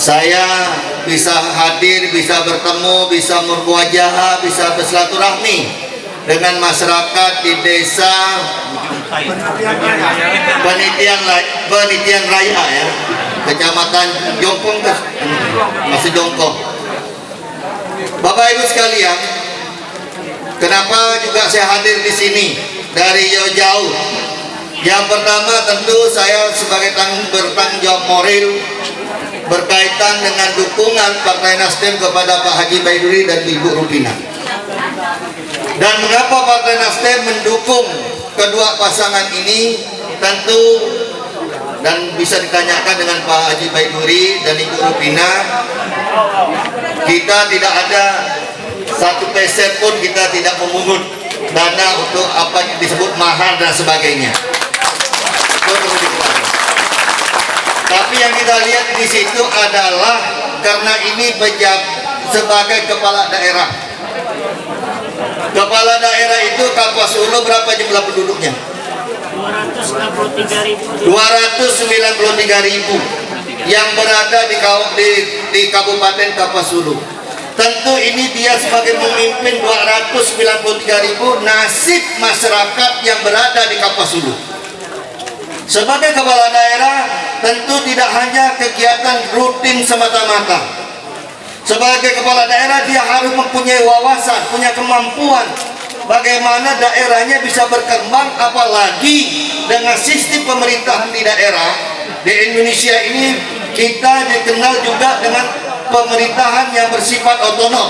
saya bisa hadir, bisa bertemu, bisa bermuajahah, bisa bersilaturahmi dengan masyarakat di desa Penitian Raya ya, Kecamatan Jongkong, masih Jongkong. Bapak Ibu sekalian, kenapa juga saya hadir di sini dari jauh-jauh? Yang pertama tentu saya sebagai bertanggung jawab moral berkaitan dengan dukungan Partai Nasdem kepada Pak Haji Baiduri dan Ibu Rupina. Dan mengapa Partai Nasdem mendukung kedua pasangan ini tentu, dan bisa ditanyakan dengan Pak Haji Baiduri dan Ibu Rupina, kita tidak ada satu peser pun kita tidak memungut dana untuk apa yang disebut mahar dan sebagainya. Tapi yang kita lihat di situ adalah karena ini sebagai kepala daerah. Kepala daerah itu Kapuas Hulu berapa jumlah penduduknya? 293.000 yang berada di Kabupaten Kapuas Hulu. Tentu ini dia sebagai pemimpin 293.000 nasib masyarakat yang berada di Kapuas Hulu. Sebagai kepala daerah tentu tidak hanya kegiatan rutin semata-mata. Sebagai kepala daerah dia harus mempunyai wawasan, punya kemampuan bagaimana daerahnya bisa berkembang, apalagi dengan sistem pemerintahan di daerah. Di Indonesia ini kita dikenal juga dengan pemerintahan yang bersifat otonom.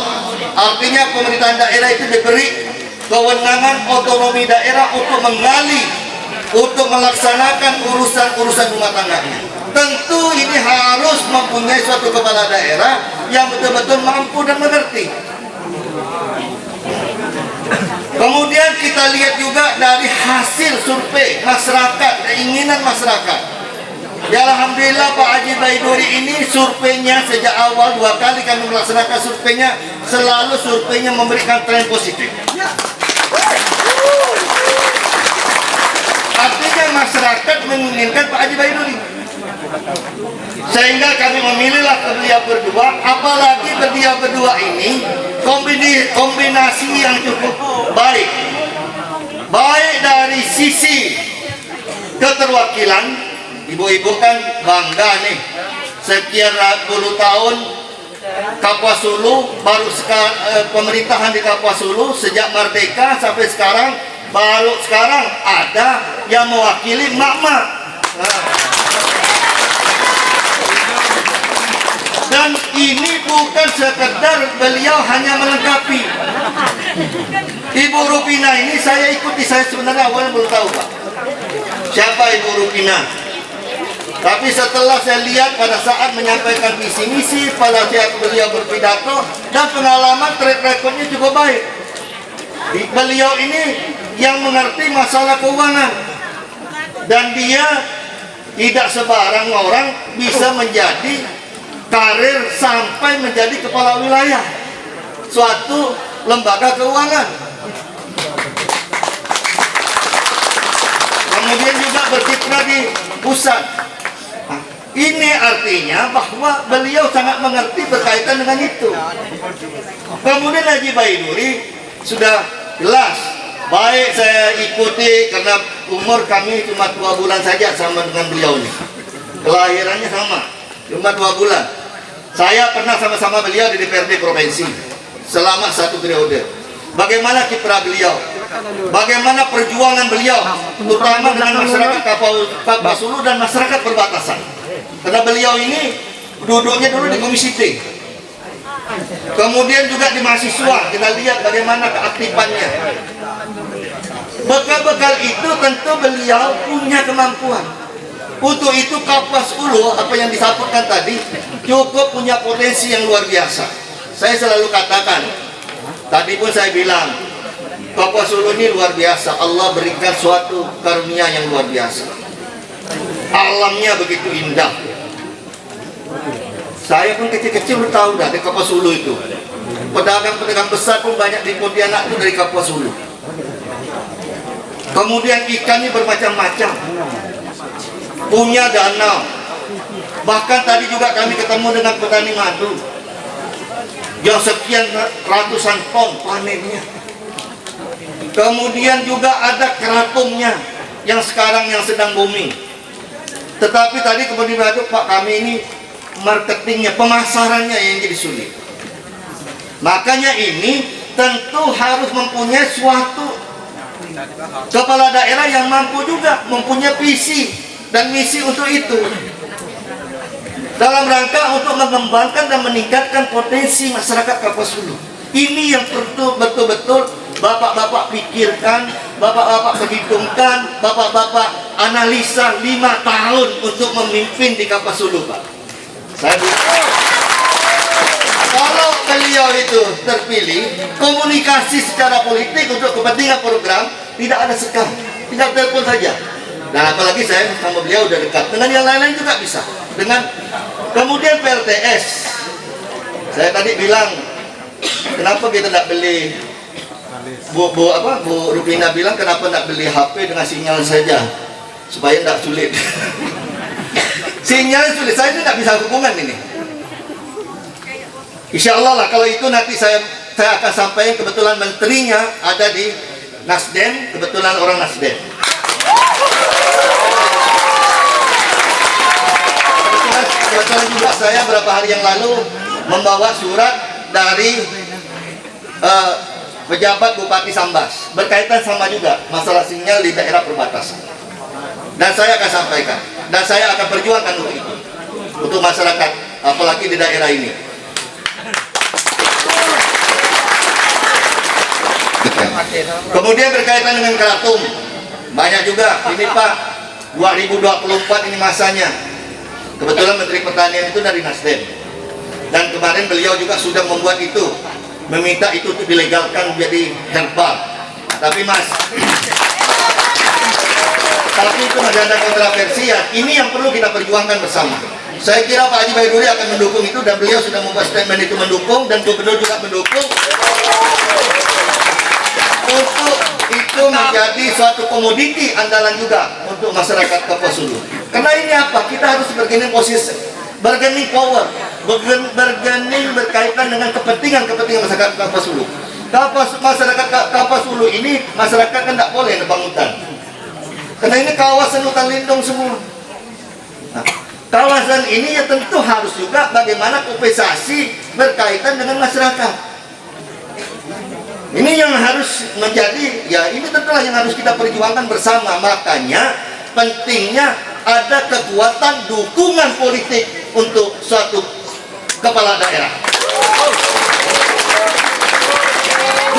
Artinya pemerintahan daerah itu diberi kewenangan otonomi daerah untuk mengali, untuk melaksanakan urusan-urusan rumah tangganya. Tentu ini harus mempunyai suatu kepala daerah yang betul-betul mampu dan mengerti. Kemudian kita lihat juga dari hasil survei masyarakat, keinginan masyarakat. Ya alhamdulillah Pak Haji Baiduri ini surveinya sejak awal 2 kali kami melaksanakan surveinya, selalu surveinya memberikan tren positif. Artinya masyarakat menginginkan Pak Haji Baiduri, sehingga kami memilihlah beliau berdua. Apalagi beliau berdua ini kombinasi yang cukup baik dari sisi keterwakilan. Ibu-ibu kan bangga nih, sekian puluh tahun Kapuas Hulu, baru pemerintahan di Kapuas Hulu sejak merdeka sampai sekarang, baru sekarang ada yang mewakili mak-mak. Dan ini bukan sekedar beliau hanya melengkapi. Ibu Rupina ini saya ikuti, saya sebenarnya awalnya belum tahu Pak siapa Ibu Rupina. Tapi setelah saya lihat pada saat menyampaikan visi misi, pada saat beliau berpidato, dan pengalaman track recordnya cukup baik. Beliau ini yang mengerti masalah keuangan, dan dia tidak sebarang orang bisa menjadi karir sampai menjadi kepala wilayah suatu lembaga keuangan. Kemudian juga berkiprah di pusat. Ini artinya bahwa beliau sangat mengerti berkaitan dengan itu. Kemudian Haji Baiduri sudah jelas baik, saya ikuti karena umur kami cuma 2 bulan saja sama dengan beliau ini. Kelahirannya sama, cuma 2 bulan. Saya pernah sama-sama beliau di DPRD provinsi selama 1 periode. Bagaimana kiprah beliau, bagaimana perjuangan beliau, terutama dengan masyarakat Kapuas Hulu dan masyarakat perbatasan. Karena beliau ini duduknya dulu di Komisi D. Kemudian juga di mahasiswa, kita lihat bagaimana keaktifannya. Bekal-bekal itu tentu beliau punya kemampuan. Untuk itu Kapuas Hulu, apa yang disebutkan tadi, cukup punya potensi yang luar biasa. Saya selalu katakan, tadi pun saya bilang, Kapuas Hulu ini luar biasa. Allah berikan suatu karunia yang luar biasa. Alamnya begitu indah. Saya pun kecil-kecil udah tahu dah di Kapuas Hulu itu. Pedagang-pedagang besar pun banyak di Pontianak itu dari Kapuas Hulu. Kemudian ikannya bermacam-macam. Punya danau. Bahkan tadi juga kami ketemu dengan petani madu yang sekian ratusan ton panennya. Kemudian juga ada keratumnya yang sekarang yang sedang booming. Tetapi tadi kemudian madu, Pak, kami ini marketingnya, pemasarannya yang jadi sulit. Makanya ini tentu harus mempunyai suatu kepala daerah yang mampu juga mempunyai visi dan misi untuk itu, dalam rangka untuk mengembangkan dan meningkatkan potensi masyarakat Kapuas Hulu. Ini yang perlu betul-betul bapak-bapak pikirkan, bapak-bapak perhitungkan, bapak-bapak analisa 5 tahun untuk memimpin di Kapuas Hulu, Pak. Saya kalau beliau itu terpilih, komunikasi secara politik untuk kepentingan program tidak ada sekam, tinggal telepon saja. Dan apalagi saya sama beliau udah dekat, dengan yang lain-lain juga bisa. Dengan kemudian PLTS, saya tadi bilang, kenapa kita tidak beli? Bu Rupina bilang kenapa tidak beli HP dengan sinyal saja, supaya tidak sulit. Sinyal sulit, saya tidak bisa hubungan ini. Insya Allah lah, kalau itu nanti saya akan sampaikan. Kebetulan menterinya ada di Nasdem, kebetulan orang Nasdem. Kebetulan juga saya beberapa hari yang lalu membawa surat dari pejabat Bupati Sambas berkaitan sama juga masalah sinyal di daerah perbatasan. Dan saya akan sampaikan, dan saya akan perjuangkan untuk itu, untuk masyarakat, apalagi di daerah ini. Kemudian berkaitan dengan keratum, banyak juga ini, Pak. 2024 ini masanya. Kebetulan Menteri Pertanian itu dari Nasdem, dan kemarin beliau juga sudah membuat itu, meminta itu untuk dilegalkan menjadi herbal. Tapi Mas, tapi itu masih ada kontroversi ya. Ini yang perlu kita perjuangkan bersama. Saya kira Pak Haji Baiduri akan mendukung itu, dan beliau sudah membuat statement itu mendukung, dan Gubernur juga mendukung untuk itu menjadi suatu komoditi andalan juga untuk masyarakat Kapuas Hulu. Karena ini apa? Kita harus bergening posisi, bargaining power, bargaining berkaitan dengan kepentingan masyarakat Kapuas Hulu. Masyarakat Kapuas Hulu ini, masyarakat kan tidak boleh nebang hutan, karena ini kawasan hutan lindung semua. Nah, kawasan ini ya tentu harus juga bagaimana kompensasi berkaitan dengan masyarakat. Ini yang harus menjadi, ya ini tentulah yang harus kita perjuangkan bersama. Makanya pentingnya ada kekuatan dukungan politik untuk suatu kepala daerah.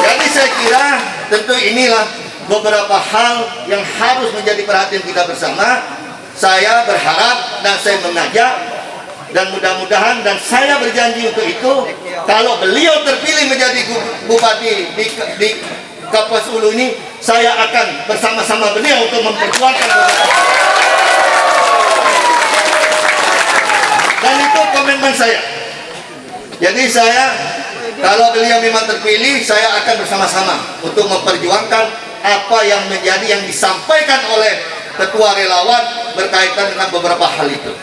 Jadi saya kira tentu inilah beberapa hal yang harus menjadi perhatian kita bersama. Saya berharap dan saya mengajak, dan mudah-mudahan, dan saya berjanji untuk itu, kalau beliau terpilih menjadi bupati di Kapuas Hulu ini, saya akan bersama-sama beliau untuk memperjuangkan. Dan itu komitmen saya. Jadi saya, kalau beliau memang terpilih, saya akan bersama-sama untuk memperjuangkan apa yang menjadi yang disampaikan oleh ketua relawan berkaitan dengan beberapa hal itu.